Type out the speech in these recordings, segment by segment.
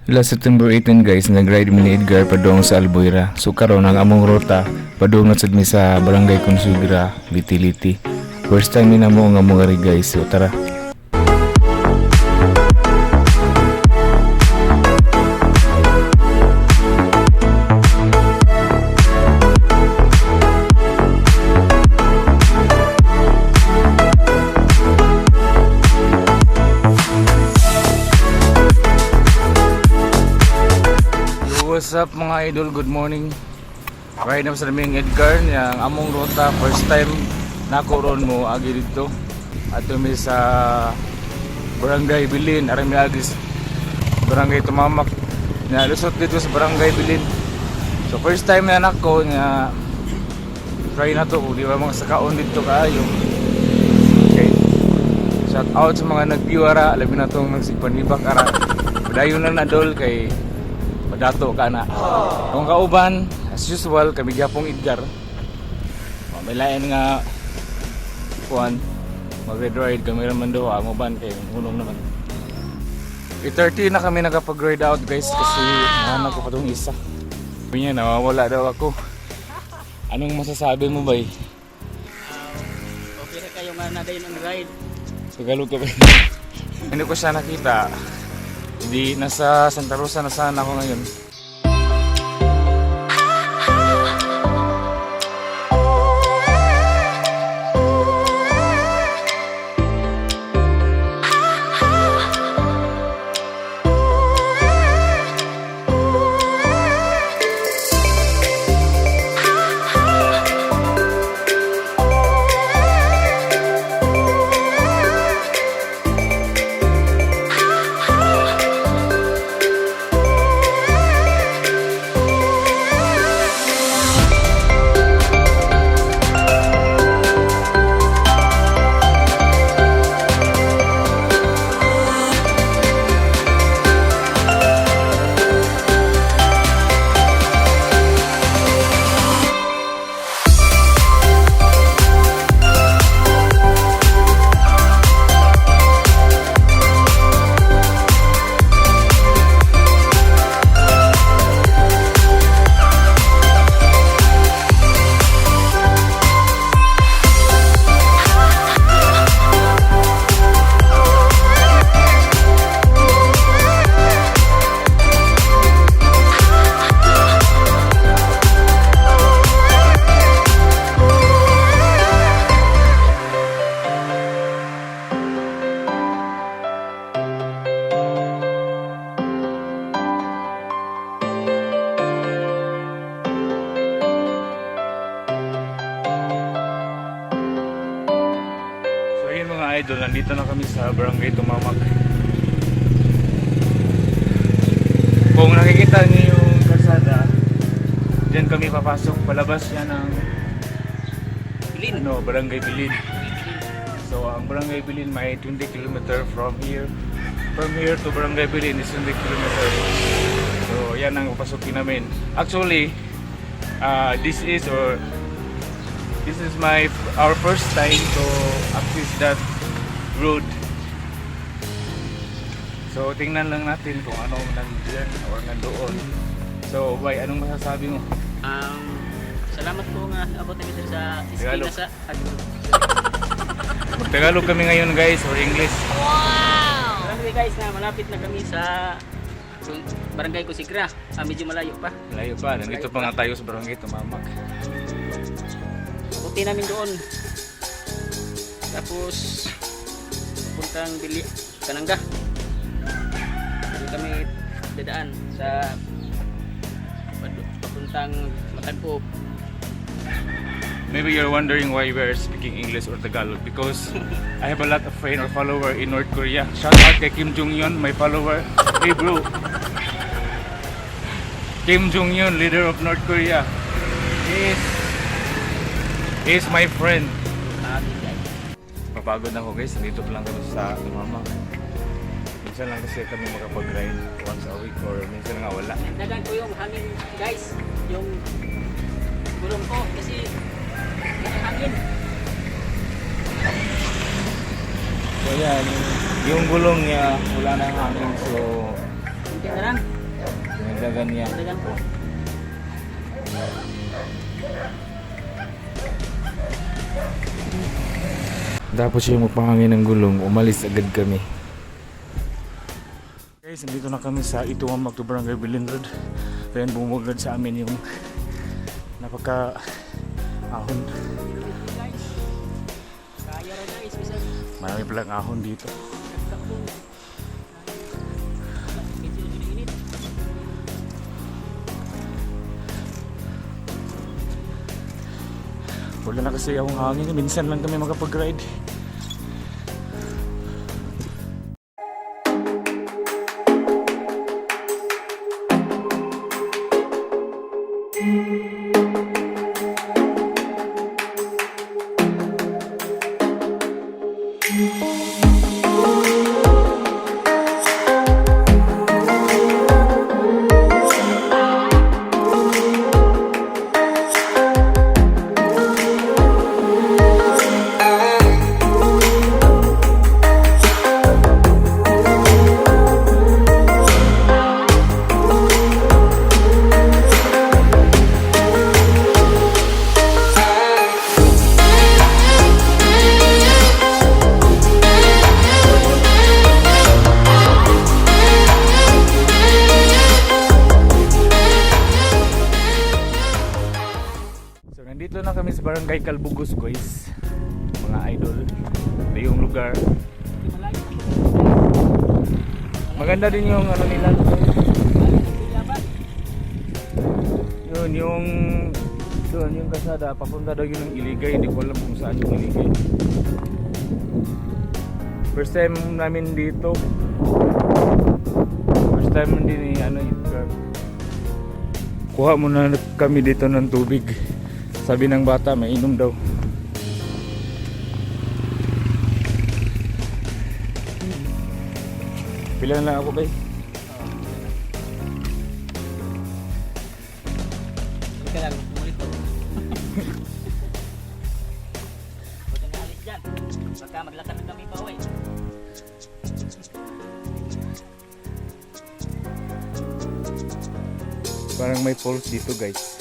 Last September 18 guys, nag-ride mi ni Edgar padung sa Albuera. So karon ang among ruta padung na sad mi sa Barangay Consugra, Litiliti. First time mi na mo nga mga guys. So tara. What's up mga idol, good morning. Right now sa naming Edgar yang among ruta, first time nako ron mo agi dito. Ato mi sa Barangay Bilin, arami agis Barangay Tumamak. Na lusot dito sa Barangay Bilin. So first time na nako nga try na to, di ba mga sakaon dito kaayo. Okay. Shout out sa mga nagbiwara, labi na tong nagsigpanibak ara. Dayon lang na dol kay dato ka na. Kung kauban, as usual, kami gyapong Edgar. May lain nga kuan, mag-ride kami naman doon, amo ban kay hulong naman. 8:30 na kami nakapag-ride out guys kasi nahanap ko pa tong isa. Sabi niya, nawawala daw ako. Anong masasabi mo ba? Okay na kayo nga na kayo ng ride. Tagalog ka ba? Hindi ko siya nakita. Hindi, nasa Santa Rosa na sana ako ngayon. Idol, nandito na kami sa Barangay Tumamak. Kung nakikita niyo yung kalsada, diyan kami papasok, palabas yan ng Bilin. Barangay Bilin. So ang Barangay Bilin may 20 km from here. From here to Barangay Bilin is 20 km. So yan ang papasukin namin. Actually, this is our first time to access that road. So tingnan lang natin kung ano nandiyan or nandoon. So bay, anong masasabi mo? Salamat po nga abot namin sa iskina sa Magtagalog kami ngayon guys or English. Wow! Marami guys na malapit na kami sa Barangay Consugra. Medyo malayo pa. Malayo pa, nandito pa nga tayo sa Barangay Tumamak. Puti namin doon. Tapos puntang Bili, Kananga. Dito kami dadaan sa papuntang Matagpo. Maybe you're wondering why we're speaking English or Tagalog because I have a lot of friends or followers in North Korea. Shout out kay Kim Jong-un, my follower. Hey bro. Kim Jong-un, leader of North Korea. He's my friend. Mapagod na ako guys, nandito pa lang kami sa Tumamak. Minsan lang kasi kami makapag-ride once a week or minsan nga wala. Dagan ko yung hangin guys, yung gulong ko kasi may hangin. So yan, yung gulong niya wala na hangin so Hindi na lang. Dagan niya. Dagan po. Tapos yung magpahangin ng gulong, umalis agad kami. Guys, nandito na kami sa Ituamag to Barangay Bilin Road. Kaya bumugad sa amin yung napaka ahon. Guys. Kaya ra guys, bisan Marami palang ahon dito. nagkakong. Medyo init. Wala na kasi yung hangin. Minsan lang kami makapag-ride. So nandito na kami sa Barangay Calbugos guys. Mga idol. Ito yung lugar. Malayo na po. Maganda din yung ano nila. Yun yung doon yung kasada. Papunta daw yun ng Iligay. Hindi ko alam kung saan yung Iligay. First time namin dito. First time din ni ano Edgar. Kuha muna kami dito ng tubig. Sabi ng bata, mainom daw. Pila lang ako, bay. Hindi ka lang, umulit po. Buti nga alis dyan. Baka maglakad na kami pa, uwi. Parang may falls dito, guys.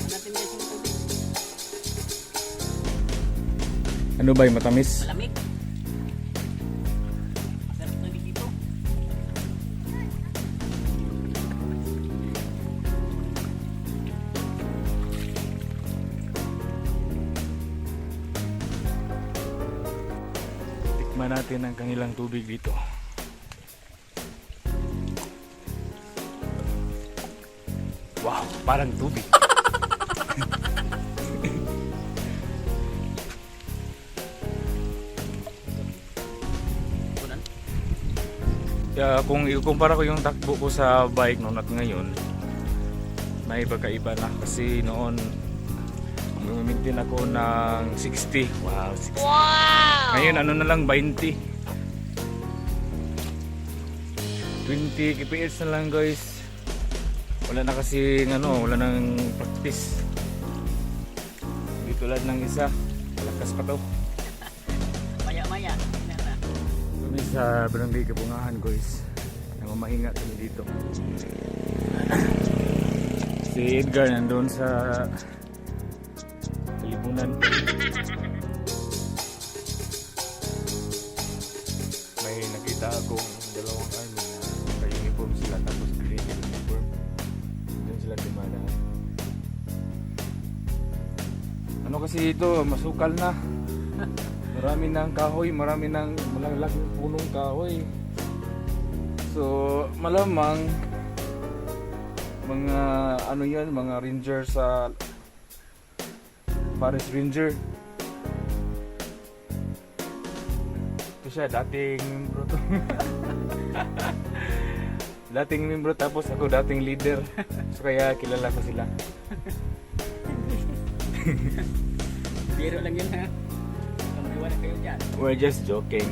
Natin guys yung tubig. Ano ba yung matamis? Malamig. Masarap tubig dito. Tikman natin ang kanilang tubig dito. Wow, parang tubig. Kunan. Kaya kung ikukumpara ko yung takbo ko sa bike noon at ngayon, may pagkaiba na kasi noon gumimintin ako ng 60. Wow, 60. Wow! Ngayon ano na lang 20. 20 kps na lang guys. Wala na kasi wala nang practice. Hindi tulad ng isa, malakas pa to. Maya-maya. Tingnan na. Kami sa Barangay Kabungahan guys. Namamahinga kami dito. Si Edgar nandun sa Kalibunan. May nakita akong dalawang army na naka-uniform sila tapos green uniform. Doon sila dumadahan. Ano kasi dito, masukal na. Marami ng kahoy, marami ng malalaking punong kahoy. So, malamang mga ano yan, mga ranger sa Forest Ranger. Ito siya, dating membro to. Dating membro tapos ako dating leader. So kaya kilala ko sila. Biro lang yun ha. Kamaliwan kayo dyan. We're just joking.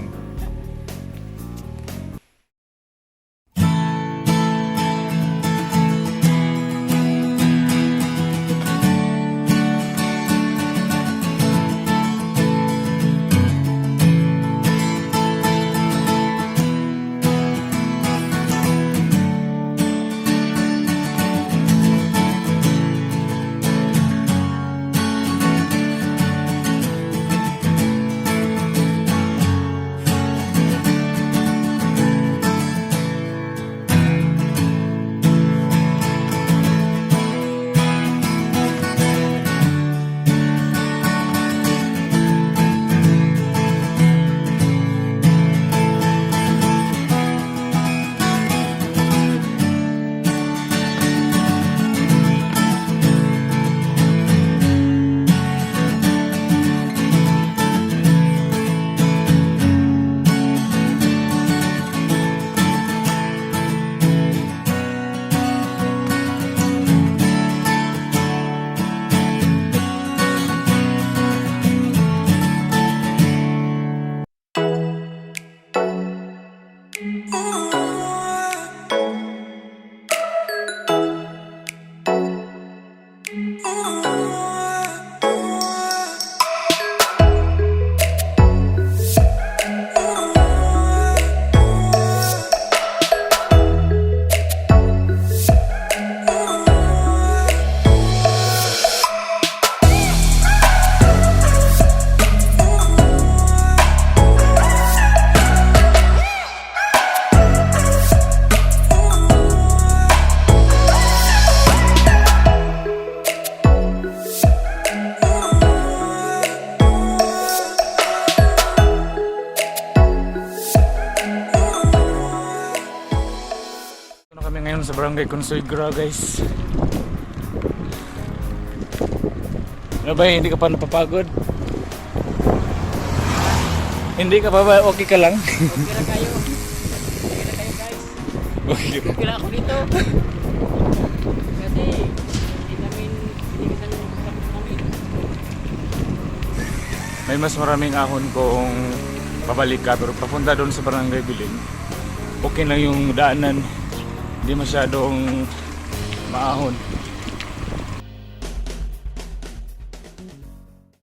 Kami ngayon sa Barangay Consuegra, guys. Ano ba, hindi ka pa napapagod? Hindi ka pa ba? Okay ka lang? Okay na kayo. Okay na kayo guys. Okay. Okay lang ako dito. Kasi hindi namin binigyan ng kapit namin. May mas maraming ahon kung pabalik ka, pero papunta doon sa Barangay Biling, okay lang yung daanan, hindi masyadong maahon.